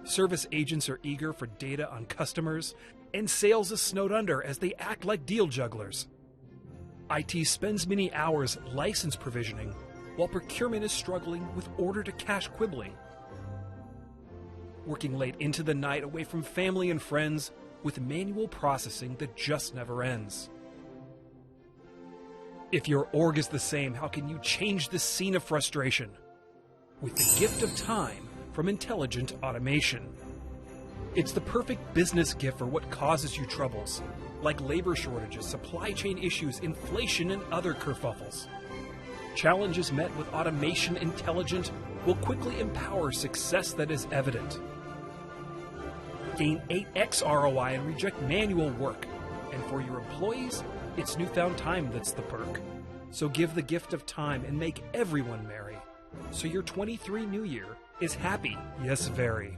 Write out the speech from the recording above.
Service agents are eager for data on customers, and sales is snowed under as they act like deal jugglers. IT spends many hours license provisioning, while procurement is struggling with order-to-cash quibbling. Working late into the night away from family and friends with manual processing that just never ends. If your org is the same, how can you change this scene of frustration? With the gift of time from intelligent automation. It's the perfect business gift for what causes you troubles, like labor shortages, supply chain issues, inflation, and other kerfuffles. Challenges met with automation intelligent will quickly empower success that is evident. Gain 8x ROI and reject manual work. And for your employees, it's newfound time that's the perk. So give the gift of time and make everyone merry. So your 23 New Year is happy, yes very.